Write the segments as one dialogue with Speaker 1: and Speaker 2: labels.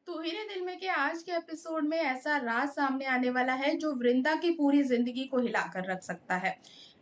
Speaker 1: तुहिरे दिल में के आज के एपिसोड में ऐसा राज सामने आने वाला है जो वृंदा की पूरी जिंदगी को हिलाकर रख सकता है।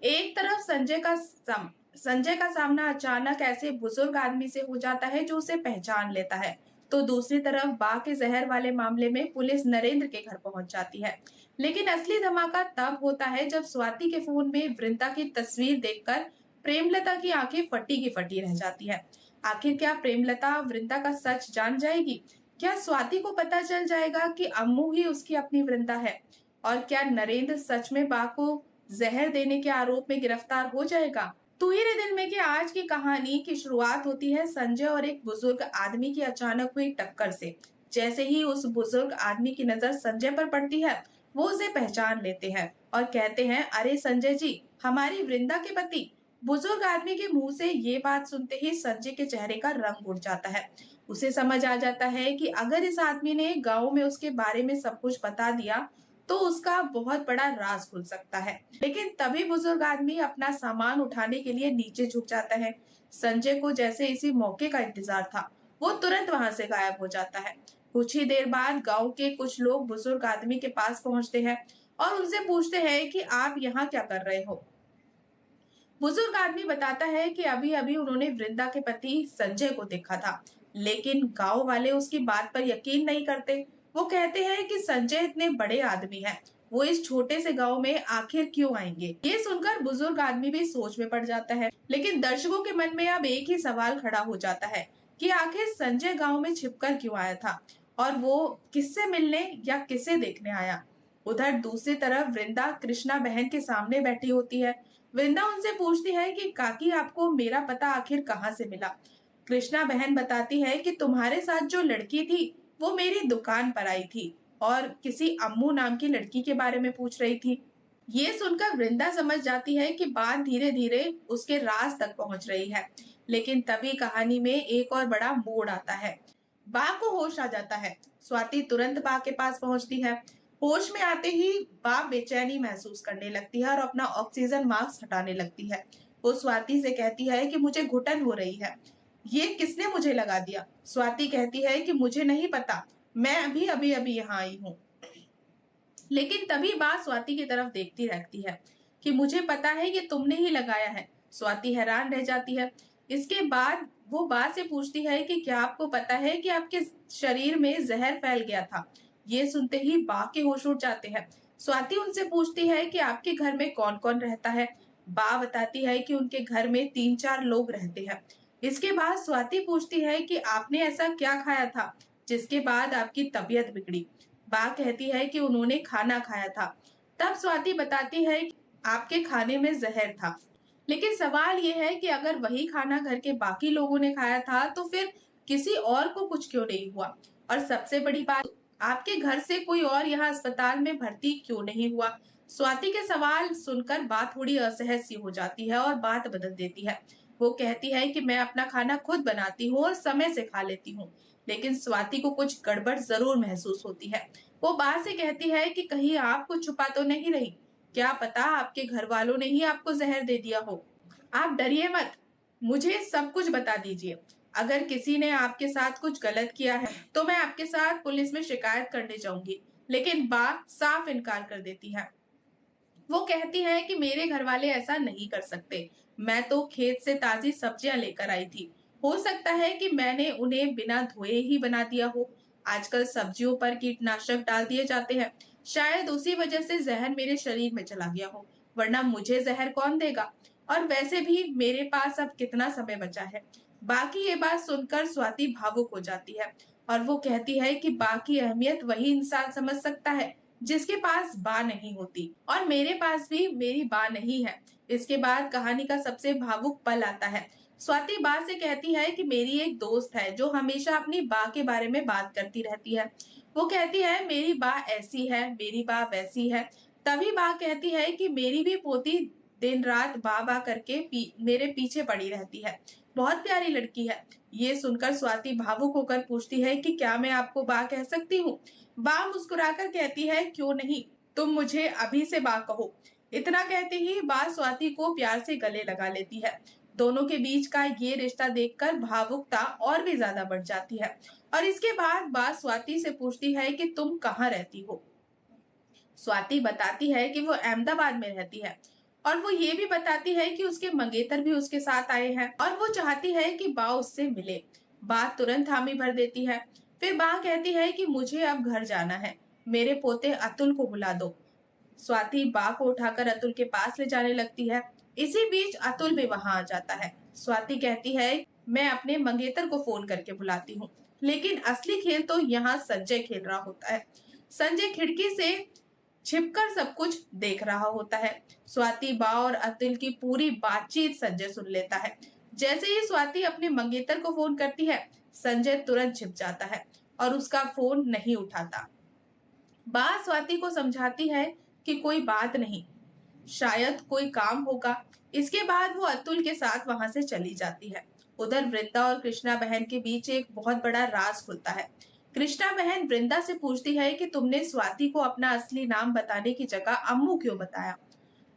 Speaker 1: एक तरफ संजय का सामना अचानक ऐसे बुजुर्ग आदमी से हो जाता है जो उसे पहचान लेता है। तो दूसरी तरफ बा के जहर वाले मामले में पुलिस नरेंद्र के घर पहुंच जाती है। लेकिन असली धमाका तब होता है जब स्वाति के फोन में वृंदा की तस्वीर देखकर प्रेमलता की आंखें फटी की फटी रह जाती है। आखिर क्या प्रेमलता वृंदा का सच जान जाएगी? क्या स्वाति को पता चल जाएगा कि अम्मू ही उसकी अपनी वृंदा है? और क्या नरेंद्र सच में बा को जहर देने के आरोप में गिरफ्तार हो जाएगा? तू ही रे दिल में कि आज की कहानी की शुरुआत होती है संजय और एक बुजुर्ग आदमी की अचानक हुई टक्कर से। जैसे ही उस बुजुर्ग आदमी की नजर संजय पर पड़ती है, वो उसे पहचान लेते हैं और कहते हैं, अरे संजय जी, हमारी वृंदा के पति। बुजुर्ग आदमी के मुंह से ये बात सुनते ही संजय के चेहरे का रंग उड़ जाता है। उसे समझ आ जाता है कि अगर इस आदमी ने गांव में उसके बारे में सब कुछ बता दिया तो उसका बहुत बड़ा राज खुल सकता है। लेकिन तभी बुजुर्ग आदमी अपना सामान उठाने के लिए नीचे झुक जाता है। संजय को जैसे इसी मौके का इंतजार था, वो तुरंत वहां से गायब हो जाता है। कुछ ही देर बाद गांव के कुछ लोग बुजुर्ग आदमी के पास पहुंचते हैं और उनसे पूछते हैं कि आप यहाँ क्या कर रहे हो। बुजुर्ग आदमी बताता है कि अभी अभी उन्होंने वृंदा के पति संजय को देखा था, लेकिन गांव वाले उसकी बात पर यकीन नहीं करते। वो कहते हैं कि संजय इतने बड़े आदमी हैं, वो इस छोटे से गांव में आखिर क्यों आएंगे। ये सुनकर बुजुर्ग आदमी भी सोच में पड़ जाता है। लेकिन दर्शकों के मन में अब एक ही सवाल खड़ा हो जाता है कि आखिर संजय गांव में छिपकर क्यों आया था और वो किससे मिलने या किसे देखने आया। उधर दूसरी तरफ वृंदा कृष्णा बहन के सामने बैठी होती है। वृंदा उनसे पूछती है कि काकी, आपको मेरा पता आखिर कहाँ से मिला? कृष्णा बहन बताती है कि तुम्हारे साथ जो लड़की थी वो मेरी दुकान पर आई थी और किसी अम्मू नाम की लड़की के बारे में पूछ रही थी। ये सुनकर वृंदा समझ जाती है कि बात धीरे धीरे उसके राज तक पहुंच रही है। लेकिन तभी कहानी में एक और बड़ा मोड़ आता है। बा को होश आ जाता है। स्वाति तुरंत बा के पास पहुंचती है। होश में आते ही बा बेचैनी महसूस करने लगती है और अपना ऑक्सीजन मास्क हटाने लगती है। वो स्वाति से कहती है कि मुझे घुटन हो रही है। ये किसने मुझे लगा दिया? स्वाति कहती है कि मुझे नहीं पता, मैं अभी अभी अभी यहाँ आई हूँ। लेकिन तभी बा स्वाति की तरफ देखती रहती है कि मुझे पता है ये तुमने ही लगाया है। स्वाति हैरान रह जाती है। इसके बाद वो बा से पूछती है कि क्या आपको पता है कि आपके शरीर में जहर फैल गया था? ये सुनते ही बा के होश उड़ जाते हैं। स्वाति उनसे पूछती है कि आपके घर में कौन कौन रहता है। बा बताती है कि उनके घर में 3-4 लोग रहते हैं। इसके बाद स्वाति पूछती है कि आपने ऐसा क्या खाया था जिसके बाद आपकी तबीयत बिगड़ी। बा कहती है कि उन्होंने खाना खाया था। तब स्वाति बताती है कि आपके खाने में जहर था। लेकिन सवाल यह है कि अगर वही खाना घर के बाकी लोगों ने खाया था तो फिर किसी और को कुछ क्यों नहीं हुआ? और सबसे बड़ी बात, आपके घर से कोई और यहाँ अस्पताल में भर्ती क्यों नहीं हुआ? स्वाति के सवाल सुनकर बात थोड़ी असहज सी हो जाती है और बात बदल देती है। वो कहती है कि मैं अपना खाना खुद बनाती हूँ और समय से खा लेती हूँ। लेकिन स्वाति को कुछ गड़बड़ जरूर महसूस होती है। वो बा से कहती है कि कहीं आप कुछ छुपा तो नहीं रही? क्या पता आपके घर वालों ने ही आपको जहर दे दिया हो। आप डरिए मत, मुझे सब कुछ बता दीजिए। अगर किसी ने आपके साथ कुछ गलत किया है तो मैं आपके साथ पुलिस में शिकायत करने जाऊंगी। लेकिन बा साफ इनकार कर देती है। वो कहती है कि मेरे घर वाले ऐसा नहीं कर सकते। मैं तो खेत से ताजी सब्जियां लेकर आई थी। हो सकता है कि मैंने उन्हें बिना धोए ही बना दिया हो। आजकल सब्जियों पर कीटनाशक डाल दिए जाते हैं। शायद उसी वजह से जहर मेरे शरीर में चला गया हो, वरना मुझे जहर कौन देगा? और वैसे भी मेरे पास अब कितना समय बचा है? बाकी ये बात सुनकर स्वाति भावुक हो जाती है और वो कहती है कि बाकी अहमियत वही इंसान समझ सकता है जिसके पास बा नहीं होती, और मेरे पास भी मेरी बा नहीं है। इसके बाद कहानी का सबसे भावुक पल आता है। स्वाति बा से कहती है कि मेरी एक दोस्त है जो हमेशा अपनी बा के बारे में बात करती रहती है। वो कहती है मेरी बा ऐसी है, मेरी बा वैसी है। तभी बा कहती है कि मेरी भी पोती दिन रात बा बा करके मेरे पीछे पड़ी रहती है, बहुत प्यारी लड़की है। ये सुनकर स्वाति भावुक होकर पूछती है कि क्या मैं आपको बा कह सकती हूँ? बा मुस्कुराकर कहती है, क्यों नहीं, तुम मुझे अभी से बा कहो। इतना कहते ही बा स्वाति को प्यार से गले लगा लेती है। दोनों के बीच का ये रिश्ता देखकर भावुकता और भी ज्यादा बढ़ जाती है। और इसके बाद बात स्वाति से पूछती है कि तुम कहाँ रहती हो। स्वाति बताती है कि वो अहमदाबाद में रहती है और वो ये भी बताती है कि उसके मंगेतर भी उसके साथ आए हैं और वो चाहती है कि बा उससे मिले। बात तुरंत हामी भर देती है। फिर बा कहती है कि मुझे अब घर जाना है, मेरे पोते अतुल को बुला दो। स्वाति बा को उठाकर अतुल के पास ले जाने लगती है। इसी बीच अतुल भी वहां आ जाता है। स्वाति कहती है मैं अपने मंगेतर को फोन करके बुलाती हूँ। लेकिन असली खेल तो यहाँ संजय खेल रहा होता है। संजय खिड़की से छिपकर सब कुछ देख रहा होता है। स्वाति बा और अतुल की पूरी बातचीत संजय सुन लेता है। जैसे ही स्वाति अपने मंगेतर को फोन करती है, संजय तुरंत छिप जाता है और उसका फोन नहीं उठाता। बा स्वाति को समझाती है कि कोई बात नहीं, शायद कोई काम होगा। इसके बाद वो अतुल के साथ वहां से चली जाती है। उधर वृंदा और कृष्णा बहन के बीच एक बहुत बड़ा राज खुलता है। कृष्णा बहन वृंदा से पूछती है कि तुमने स्वाति को अपना असली नाम बताने की जगह अम्मू क्यों बताया।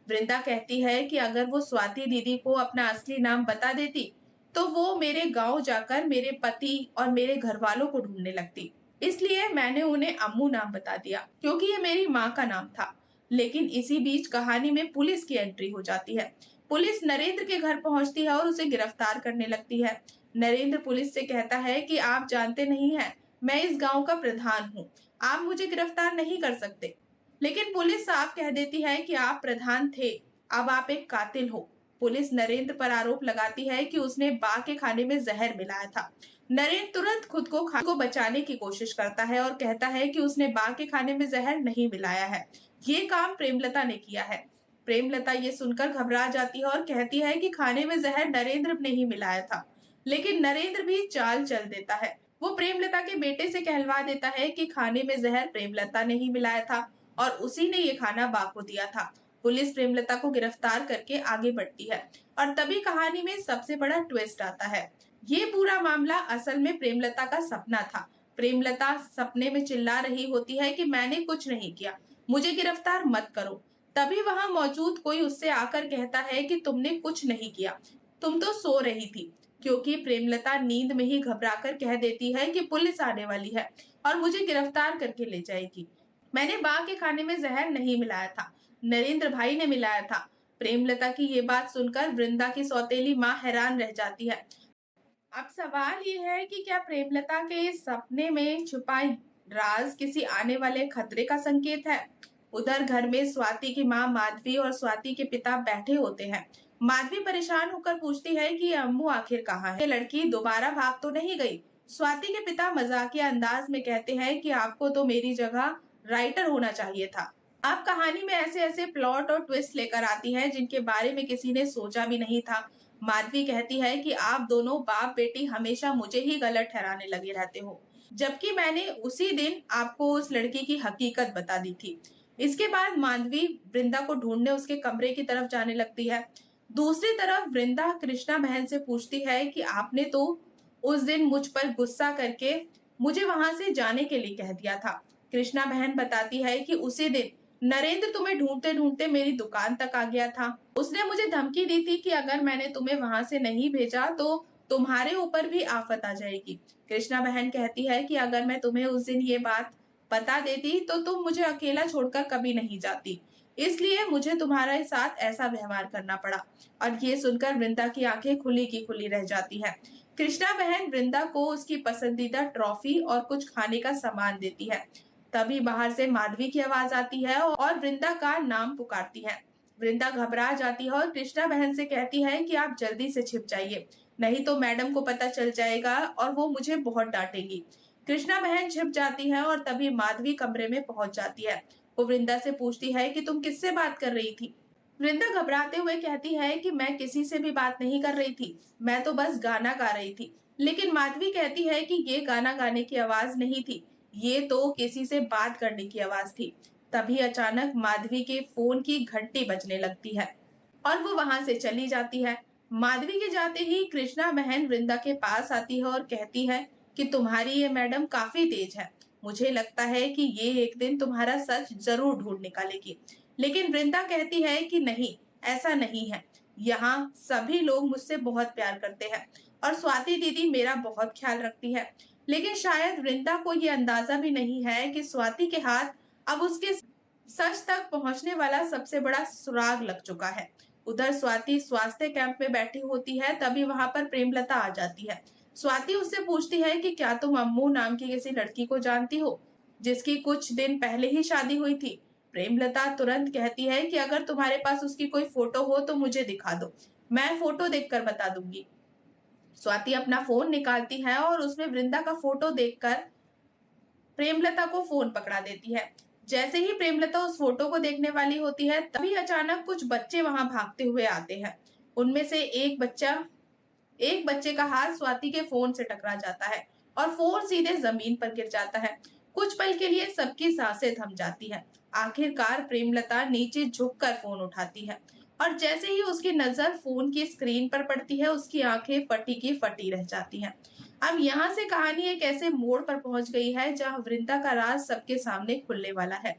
Speaker 1: वृंदा कहती है कि अगर वो स्वाति दीदी को अपना असली नाम बता देती तो वो मेरे गांव जाकर मेरे पति और मेरे घर वालों को ढूंढने लगती, इसलिए मैंने उन्हें अम्मू नाम बता दिया क्योंकि ये मेरी माँ का नाम था। लेकिन इसी बीच कहानी में पुलिस की एंट्री हो जाती है। पुलिस नरेंद्र के घर पहुंचती है और उसे गिरफ्तार करने लगती है। नरेंद्र पुलिस से कहता है कि आप जानते नहीं हैं, मैं इस गांव का प्रधान हूँ, आप मुझे गिरफ्तार नहीं कर सकते। लेकिन पुलिस साफ कह देती है कि आप प्रधान थे, अब आप एक कातिल हो। पुलिस नरेंद्र पर आरोप लगाती है कि उसने बा के खाने में जहर मिलाया था। नरेंद्र तुरंत खुद को बचाने की कोशिश करता है और कहता है कि उसने बा के खाने में जहर नहीं मिलाया है, ये काम प्रेमलता ने किया है। प्रेमलता ये सुनकर घबरा जाती है और कहती है कि खाने में जहर नरेंद्र ने ही मिलाया था। लेकिन नरेंद्र भी चाल चल देता है। वो प्रेमलता के बेटे से कहलवा देता है कि खाने में जहर प्रेमलता ने ही मिलाया था और उसी ने ये खाना बा को दिया था। पुलिस प्रेमलता को गिरफ्तार करके आगे बढ़ती है और तभी कहानी में सबसे बड़ा ट्विस्ट आता है। ये पूरा मामला असल में प्रेमलता का सपना था। प्रेमलता सपने में चिल्ला रही होती है कि मैंने कुछ नहीं किया, मुझे गिरफ्तार मत करो। तभी वहां मौजूद कोई उससे आकर कहता है कि तुमने कुछ नहीं किया, तुम तो सो रही थी। क्योंकि प्रेमलता नींद में ही घबराकर कह देती है कि पुलिस आने वाली है और मुझे गिरफ्तार करके ले जाएगी। मैंने बा के खाने में जहर नहीं मिलाया था, नरेंद्र भाई ने मिलाया था। प्रेमलता की ये बात सुनकर वृंदा की सौतेली माँ हैरान रह जाती है। अब सवाल ये है कि क्या प्रेमलता के इस सपने में छुपा राज किसी आने वाले खतरे का संकेत है। उधर घर में स्वाति की माँ माधवी और स्वाति के पिता बैठे होते हैं। माधवी परेशान होकर पूछती है कि अम्मू आखिर कहाँ है, ये लड़की दोबारा भाग तो नहीं गई। स्वाति के पिता मजाकिया अंदाज में कहते हैं कि आपको तो मेरी जगह राइटर होना चाहिए था। आप कहानी में ऐसे ऐसे प्लॉट और ट्विस्ट लेकर आती है जिनके बारे में किसी ने सोचा भी नहीं था। माधवी कहती है कि आप दोनों बाप बेटी हमेशा मुझे ही गलत ठहराने लगे रहते हो, जबकि मैंने उसी दिन आपको उस लड़की की हकीकत बता दी थी। इसके बाद माधवी वृंदा को ढूंढने उसके कमरे की तरफ जाने लगती है। दूसरी तरफ वृंदा कृष्णा बहन से पूछती है कि आपने तो उस दिन मुझ पर गुस्सा करके मुझे वहां से जाने के लिए कह दिया था। कृष्णा बहन बताती है कि उसी दिन नरेंद्र तुम्हें ढूंढते ढूंढते मेरी दुकान तक आ गया था। उसने मुझे धमकी दी थी कि अगर मैंने तुम्हें वहां से नहीं भेजा तो तुम्हारे ऊपर भी आफत आ जाएगी। कृष्णा बहन कहती है कि अगर मैं तुम्हें उस दिन ये बात बता देती तो तुम मुझे अकेला छोड़कर कभी नहीं जाती, इसलिए मुझे तुम्हारे साथ ऐसा व्यवहार करना पड़ा। और ये सुनकर वृंदा की आंखें खुली की खुली रह जाती है। कृष्णा बहन वृंदा को उसकी पसंदीदा ट्रॉफी और कुछ खाने का सामान देती है। तभी बाहर से माधवी की आवाज आती है और वृंदा का नाम पुकारती है। वृंदा घबरा जाती है और कृष्णा बहन से कहती है कि आप जल्दी से छिप जाइए, नहीं तो मैडम को पता चल जाएगा और वो मुझे बहुत डांटेंगी। कृष्णा बहन छिप जाती है और तभी माधवी कमरे में पहुंच जाती है। वो वृंदा से पूछती है कि तुम किससे बात कर रही थी। वृंदा घबराते हुए कहती है कि मैं किसी से भी बात नहीं कर रही थी, मैं तो बस गाना गा रही थी। लेकिन माधवी कहती है कि ये गाना गाने की आवाज नहीं थी, ये तो किसी से बात करने की आवाज थी। तभी अचानक माधवी के फोन की घंटी बजने लगती है और वो वहां से चली जाती है। माधवी के जाते ही कृष्णा बहन वृंदा के पास आती है और कहती है कि तुम्हारी ये मैडम काफी तेज है, मुझे लगता है कि ये एक दिन तुम्हारा सच जरूर ढूंढ निकालेगी। लेकिन वृंदा कहती है कि नहीं, ऐसा नहीं है, यहाँ सभी लोग मुझसे बहुत प्यार करते हैं और स्वाति दीदी मेरा बहुत ख्याल रखती है। लेकिन शायद वृंदा को ये अंदाजा भी नहीं है कि स्वाति के हाथ अब उसके सच तक पहुंचने वाला सबसे बड़ा सुराग लग चुका है। उधर स्वाति स्वास्थ्य कैंप में बैठी होती है, तभी वहां पर प्रेमलता आ जाती है। स्वाति उससे पूछती है कि क्या तुम अम्मू नाम की किसी लड़की को जानती हो जिसकी कुछ दिन पहले ही शादी हुई थी। प्रेमलता तुरंत कहती है कि अगर तुम्हारे पास उसकी कोई फोटो हो तो मुझे दिखा दो, मैं फोटो देखकर बता दूंगी। स्वाति अपना फोन निकालती है और उसमें वृंदा का फोटो देखकर प्रेमलता को फोन पकड़ा देती है। जैसे ही प्रेमलता उस फोटो को देखने वाली होती है, तभी अचानक कुछ बच्चे वहां भागते हुए आते हैं। उनमें से एक बच्चे का हाथ स्वाति के फोन से टकरा जाता है और फोन सीधे जमीन पर गिर जाता है। कुछ पल के लिए सबकी सांसें थम जाती हैं। आखिरकार प्रेमलता नीचे झुककर फोन उठाती है और जैसे ही उसकी नजर फोन की स्क्रीन पर पड़ती है, उसकी आंखें फटी की फटी रह जाती हैं। अब यहाँ से कहानी एक ऐसे मोड़ पर पहुंच गई है जहाँ वृंदा का राज सबके सामने खुलने वाला है।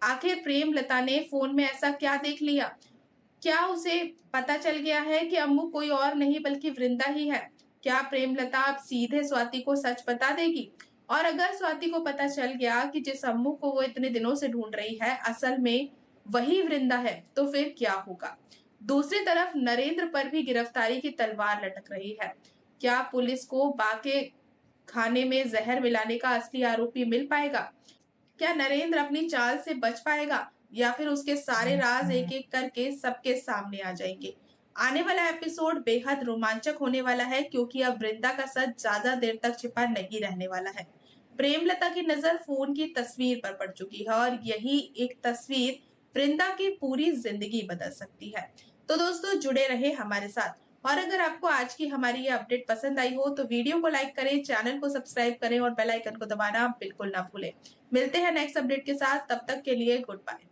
Speaker 1: आखिर प्रेमलता ने फोन में ऐसा क्या देख लिया? क्या उसे पता चल गया है कि अम्मू कोई और नहीं बल्कि वृंदा ही है? क्या प्रेमलता अब सीधे स्वाति को सच बता देगी? और अगर स्वाति को पता चल गया कि जिस अम्मू को वो इतने दिनों से ढूंढ रही है असल में वही वृंदा है, तो फिर क्या होगा? दूसरी तरफ नरेंद्र पर भी गिरफ्तारी की तलवार लटक रही है। क्या पुलिस को बाके खाने में जहर मिलाने का असली आरोपी मिल पाएगा? क्या नरेंद्र अपनी चाल से बच पाएगा या फिर उसके सारे राज एक एक करके सबके सामने आ जाएंगे? आने वाला एपिसोड बेहद रोमांचक होने वाला है क्योंकि अब वृंदा का सच ज्यादा देर तक छिपा नहीं रहने वाला है। प्रेमलता की नजर फोन की तस्वीर पर पड़ चुकी है और यही एक तस्वीर वृंदा की पूरी जिंदगी बदल सकती है। तो दोस्तों जुड़े रहे हमारे साथ और अगर आपको आज की हमारी ये अपडेट पसंद आई हो तो वीडियो को लाइक करें, चैनल को सब्सक्राइब करें और बेल आइकन को दबाना बिल्कुल ना भूलें। मिलते हैं नेक्स्ट अपडेट के साथ, तब तक के लिए गुड बाय।